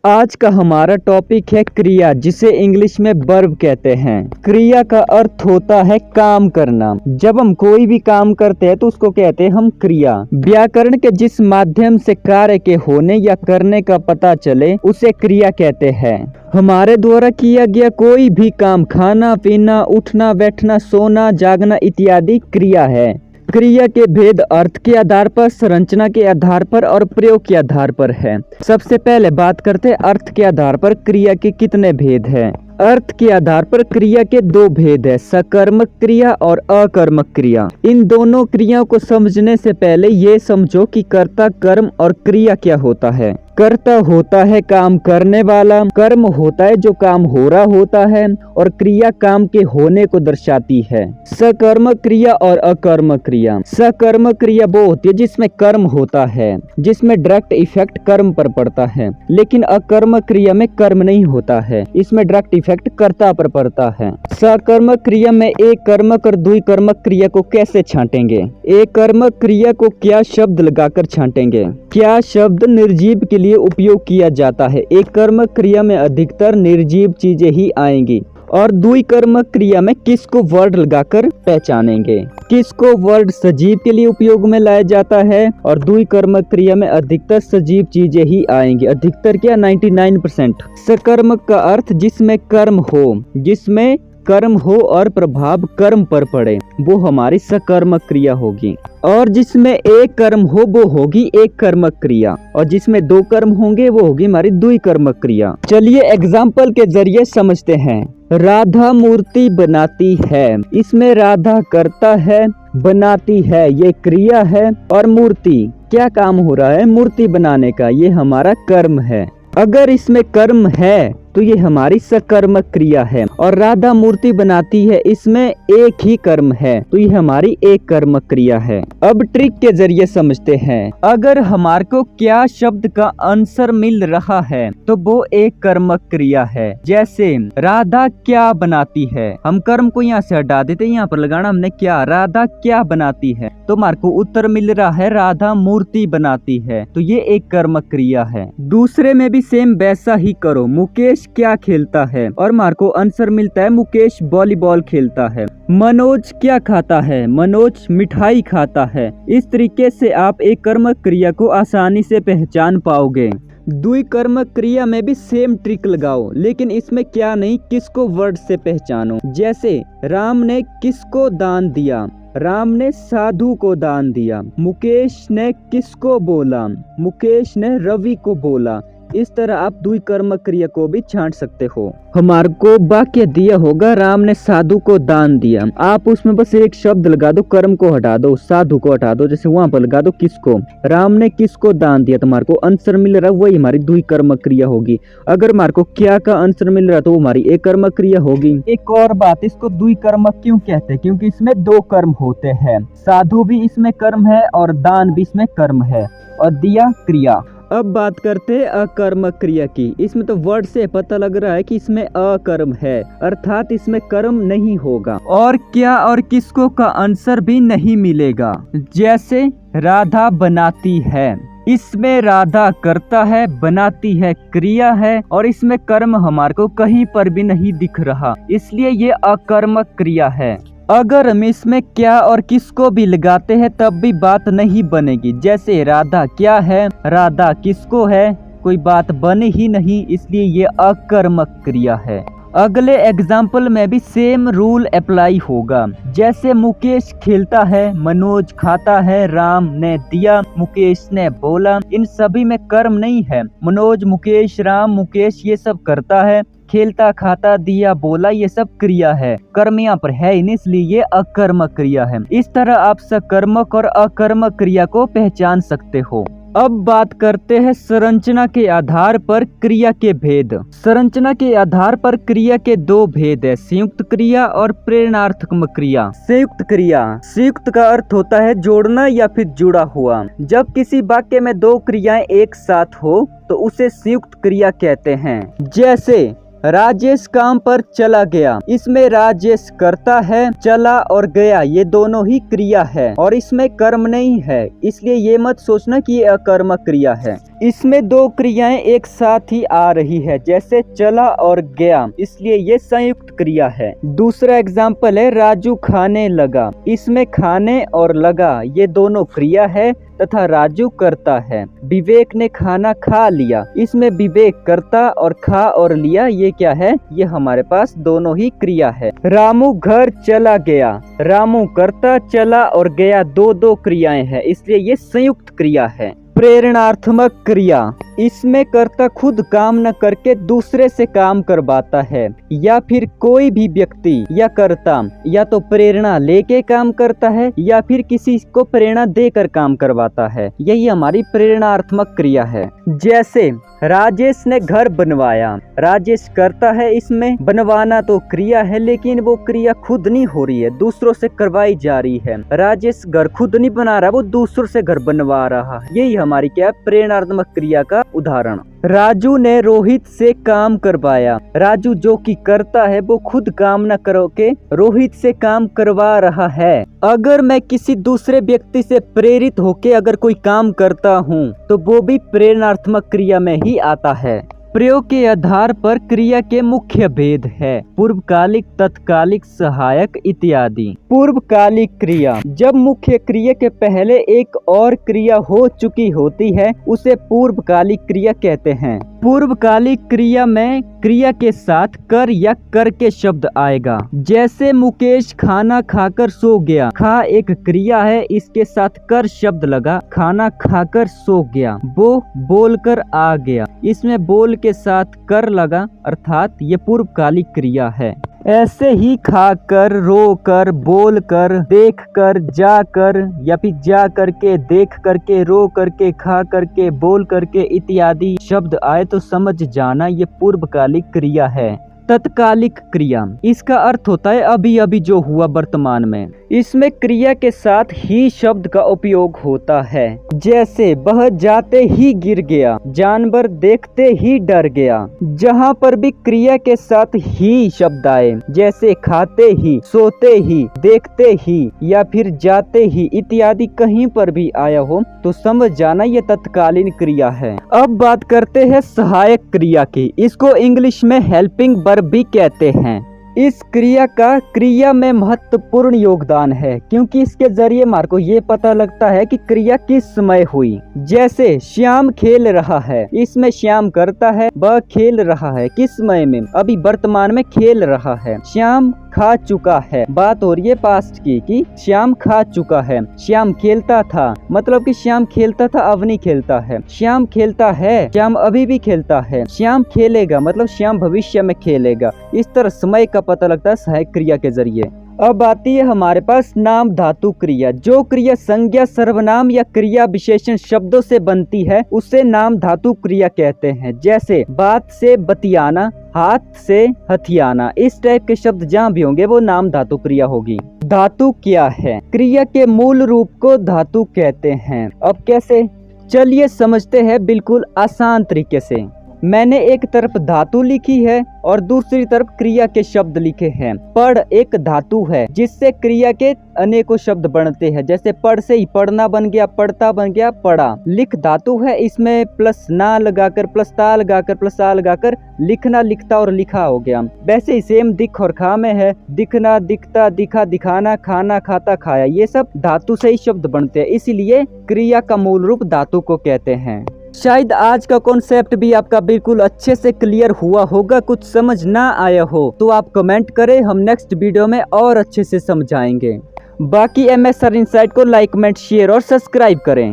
आज का हमारा टॉपिक है क्रिया, जिसे इंग्लिश में वर्ब कहते हैं। क्रिया का अर्थ होता है काम करना। जब हम कोई भी काम करते हैं तो उसको कहते हैं हम क्रिया। व्याकरण के जिस माध्यम से कार्य के होने या करने का पता चले उसे क्रिया कहते हैं। हमारे द्वारा किया गया कोई भी काम, खाना पीना, उठना बैठना, सोना जागना इत्यादि क्रिया है। क्रिया के भेद अर्थ के आधार पर, संरचना के आधार पर और प्रयोग के आधार पर है। सबसे पहले बात करते हैं अर्थ के आधार पर क्रिया के कितने भेद हैं। अर्थ के आधार पर क्रिया के दो भेद है, सकर्मक क्रिया और अकर्मक क्रिया। इन दोनों क्रियाओं को समझने से पहले ये समझो कि कर्ता, कर्म और क्रिया क्या होता है। कर्ता होता है काम करने वाला, कर्म होता है जो काम हो रहा होता है और क्रिया काम के होने को दर्शाती है। सकर्मक क्रिया और अकर्मक क्रिया। सकर्मक क्रिया वो होती है जिसमें कर्म होता है, जिसमें डायरेक्ट इफेक्ट कर्म पर पड़ता है, लेकिन अकर्मक क्रिया में कर्म नहीं होता है, इसमें डायरेक्ट इफेक्ट कर्ता पर पड़ता है। सकर्मक क्रिया में एक कर्मक और द्विकर्मक क्रिया को कैसे छांटेंगे। एक कर्मक क्रिया को क्या शब्द लगाकर छांटेंगे। क्या शब्द निर्जीव के लिए उपयोग किया जाता है। एक कर्मक क्रिया में अधिकतर निर्जीव चीजें ही आएंगी और द्विकर्मक क्रिया में किसको वर्ड लगाकर पहचानेंगे। किसको वर्ड सजीव के लिए उपयोग में लाया जाता है और द्विकर्मक क्रिया में अधिकतर सजीव चीजें ही आएंगी। अधिकतर क्या, 99%। सकर्मक का अर्थ जिसमें कर्म हो, जिसमें कर्म हो और प्रभाव कर्म पर पड़े, वो हमारी सकर्मक क्रिया होगी। और जिसमें एक कर्म हो वो होगी एक कर्मक क्रिया, और जिसमें दो कर्म होंगे वो होगी हमारी द्विकर्मक क्रिया। चलिए एग्जाम्पल के जरिए समझते हैं। राधा मूर्ति बनाती है, इसमें राधा करता है, बनाती है ये क्रिया है, और मूर्ति क्या काम हो रहा है, मूर्ति बनाने का, ये हमारा कर्म है। अगर इसमें कर्म है तो ये हमारी सकर्मक क्रिया है, और राधा मूर्ति बनाती है इसमें एक ही कर्म है तो ये हमारी एक कर्मक क्रिया है। अब ट्रिक के जरिए समझते हैं। अगर हमारे को क्या शब्द का आंसर मिल रहा है तो वो एक कर्मक क्रिया है। जैसे राधा क्या बनाती है, हम कर्म को यहाँ से हटा देते, यहाँ पर लगाना हमने क्या, राधा क्या बनाती है, तो हमारे को उत्तर मिल रहा है राधा मूर्ति बनाती है, तो ये एक कर्मक क्रिया है। दूसरे में भी सेम वैसा ही करो। मुकेश क्या खेलता है और मार को आंसर मिलता है मुकेश वॉलीबॉल खेलता है। मनोज क्या खाता है, मनोज मिठाई खाता है। इस तरीके से आप एक कर्मक क्रिया को आसानी से पहचान पाओगे। द्विकर्मक क्रिया में भी सेम ट्रिक लगाओ, लेकिन इसमें क्या नहीं, किसको वर्ड से पहचानो। जैसे राम ने किसको दान दिया, राम ने साधु को दान दिया। मुकेश ने किसको बोला, मुकेश ने रवि को बोला। इस तरह आप द्विकर्मक क्रिया को भी छांट सकते हो। हमारे को वाक्य दिया होगा राम ने साधु को दान दिया, आप उसमें बस एक शब्द लगा दो, कर्म को हटा दो, साधु को हटा दो, जैसे वहां पर लगा दो किसको, राम ने किसको दान दिया, तुम्हारे को आंसर मिल रहा है, वही हमारी द्विकर्मक क्रिया होगी। अगर हमारे को क्या का आंसर मिल रहा है तो वो हमारी एक कर्मक क्रिया होगी। एक और बात, इसको द्विकर्मक क्यों कहते हैं, क्योंकि इसमें दो कर्म होते हैं। साधु भी इसमें कर्म है और दान भी इसमें कर्म है, और दिया क्रिया। अब बात करते हैं अकर्मक क्रिया की। इसमें तो वर्ड से पता लग रहा है कि इसमें अकर्म है, अर्थात इसमें कर्म नहीं होगा, और क्या और किसको का आंसर भी नहीं मिलेगा। जैसे राधा बनाती है, इसमें राधा करता है, बनाती है क्रिया है, और इसमें कर्म हमारे को कहीं पर भी नहीं दिख रहा, इसलिए ये अकर्मक क्रिया है। अगर हम इसमें क्या और किसको भी लगाते हैं तब भी बात नहीं बनेगी। जैसे राधा क्या है, राधा किसको है, कोई बात बने ही नहीं, इसलिए ये अकर्मक क्रिया है। अगले एग्जाम्पल में भी सेम रूल अप्लाई होगा। जैसे मुकेश खेलता है, मनोज खाता है, राम ने दिया, मुकेश ने बोला। इन सभी में कर्म नहीं है। मनोज, मुकेश, राम, मुकेश ये सब करता है, खेलता, खाता, दिया, बोला, ये सब क्रिया है। कर्म यहाँ पर है ही नहीं, इसलिए ये अकर्मक क्रिया है। इस तरह आप सकर्मक और अकर्मक क्रिया को पहचान सकते हो। अब बात करते हैं संरचना के आधार पर क्रिया के भेद। संरचना के आधार पर क्रिया के दो भेद है, संयुक्त क्रिया और प्रेरणार्थक क्रिया। संयुक्त क्रिया, संयुक्त का अर्थ होता है जोड़ना या फिर जुड़ा हुआ। जब किसी वाक्य में दो क्रियाएं एक साथ हो तो उसे संयुक्त क्रिया कहते हैं। जैसे राजेश काम पर चला गया, इसमें राजेश करता है, चला और गया ये दोनों ही क्रिया है और इसमें कर्म नहीं है, इसलिए ये मत सोचना कि ये अकर्मक क्रिया है। इसमें दो क्रियाएं एक साथ ही आ रही है, जैसे चला और गया, इसलिए ये संयुक्त क्रिया है। दूसरा एग्जाम्पल है राजू खाने लगा। इसमें खाने और लगा ये दोनों क्रिया है तथा राजू करता है। विवेक ने खाना खा लिया। इसमें विवेक करता और खा और लिया ये क्या है, ये हमारे पास दोनों ही क्रिया है। रामू घर चला गया। रामू करता, चला और गया दो दो क्रियाएं हैं, इसलिए ये संयुक्त क्रिया है। प्रेरणात्मक क्रिया, इसमें कर्ता खुद काम न करके दूसरे से काम करवाता है, या फिर कोई भी व्यक्ति या कर्ता या तो प्रेरणा लेके काम करता है या फिर किसी को प्रेरणा देकर काम करवाता है, यही हमारी प्रेरणात्मक क्रिया है। जैसे राजेश ने घर बनवाया। राजेश करता है, इसमें बनवाना तो क्रिया है लेकिन वो क्रिया खुद नहीं हो रही है, दूसरों से करवाई जा रही है। राजेश घर खुद नहीं बना रहा, वो दूसरों से घर बनवा रहा है, यही हमारी क्या प्रेरणात्मक क्रिया का उदाहरण। राजू ने रोहित से काम करवाया। राजू जो कि करता है वो खुद काम न करो के रोहित से काम करवा रहा है। अगर मैं किसी दूसरे व्यक्ति से प्रेरित होके अगर कोई काम करता हूँ तो वो भी प्रेरणात्मक क्रिया में ही आता है। प्रयोग के आधार पर क्रिया के मुख्य भेद है पूर्वकालिक, तत्कालिक, सहायक इत्यादि। पूर्वकालिक क्रिया, जब मुख्य क्रिया के पहले एक और क्रिया हो चुकी होती है उसे पूर्वकालिक क्रिया कहते हैं। पूर्वकालिक क्रिया में क्रिया के साथ कर या कर के शब्द आएगा। जैसे मुकेश खाना खाकर सो गया। खा एक क्रिया है, इसके साथ कर शब्द लगा, खाना खाकर सो गया। वो बोलकर आ गया, इसमें बोल के साथ कर लगा, अर्थात ये पूर्वकालिक क्रिया है। ऐसे ही खाकर, रोकर, बोलकर, देखकर, जाकर या फिर जा करके, देख करके, रो करके, खा करके, बोल करके इत्यादि शब्द आए तो समझ जाना ये पूर्वकालिक क्रिया है। तत्कालिक क्रिया, इसका अर्थ होता है अभी अभी जो हुआ वर्तमान में। इसमें क्रिया के साथ ही शब्द का उपयोग होता है। जैसे वह जाते ही गिर गया, जानवर देखते ही डर गया। जहाँ पर भी क्रिया के साथ ही शब्द आए, जैसे खाते ही, सोते ही, देखते ही या फिर जाते ही इत्यादि कहीं पर भी आया हो तो समझ जाना ये तत्कालीन क्रिया है। अब बात करते हैं सहायक क्रिया की। इसको इंग्लिश में हेल्पिंग वर्ब भी कहते हैं। इस क्रिया का क्रिया में महत्वपूर्ण योगदान है क्योंकि इसके जरिए हमारे को ये पता लगता है कि क्रिया किस समय हुई। जैसे श्याम खेल रहा है, इसमें श्याम करता है, वह खेल रहा है, किस समय में, अभी वर्तमान में खेल रहा है। श्याम खा चुका है, बात हो रही है पास्ट की कि श्याम खा चुका है। श्याम खेलता था, मतलब कि श्याम खेलता था अब नहीं खेलता है। श्याम खेलता है, श्याम अभी भी खेलता है। श्याम खेलेगा, मतलब श्याम भविष्य में खेलेगा। इस तरह समय का पता लगता है सहायक क्रिया के जरिए। अब आती है हमारे पास नाम धातु क्रिया। जो क्रिया संज्ञा, सर्वनाम या क्रिया विशेषण शब्दों से बनती है उसे नाम धातु क्रिया कहते हैं। जैसे बात से बतियाना, हाथ से हथियाना, इस टाइप के शब्द जहाँ भी होंगे वो नाम धातु क्रिया होगी। धातु क्या है? क्रिया के मूल रूप को धातु कहते हैं। अब कैसे, चलिए समझते हैं बिल्कुल आसान तरीके से। मैंने एक तरफ धातु लिखी है और दूसरी तरफ क्रिया के शब्द लिखे हैं। पढ़ एक धातु है जिससे क्रिया के अनेकों शब्द बनते हैं। जैसे पढ़ से ही पढ़ना बन गया, पढ़ता बन गया, पढ़ा। लिख धातु है, इसमें प्लस ना लगाकर, प्लस ता लगाकर, प्लस आ लगाकर लिखना, लिखता और लिखा हो गया। वैसे ही सेम दिख और खा में है, दिखना, दिखता, दिखा, दिखाना, खाना, खाता, खाया, ये सब धातु से ही शब्द बनते हैं। इसीलिए क्रिया का मूल रूप धातु को कहते हैं। शायद आज का कॉन्सेप्ट भी आपका बिल्कुल अच्छे से क्लियर हुआ होगा। कुछ समझ ना आया हो तो आप कमेंट करें, हम नेक्स्ट वीडियो में और अच्छे से समझाएंगे। बाकी MSR इनसाइट को लाइक, कमेंट, शेयर और सब्सक्राइब करें।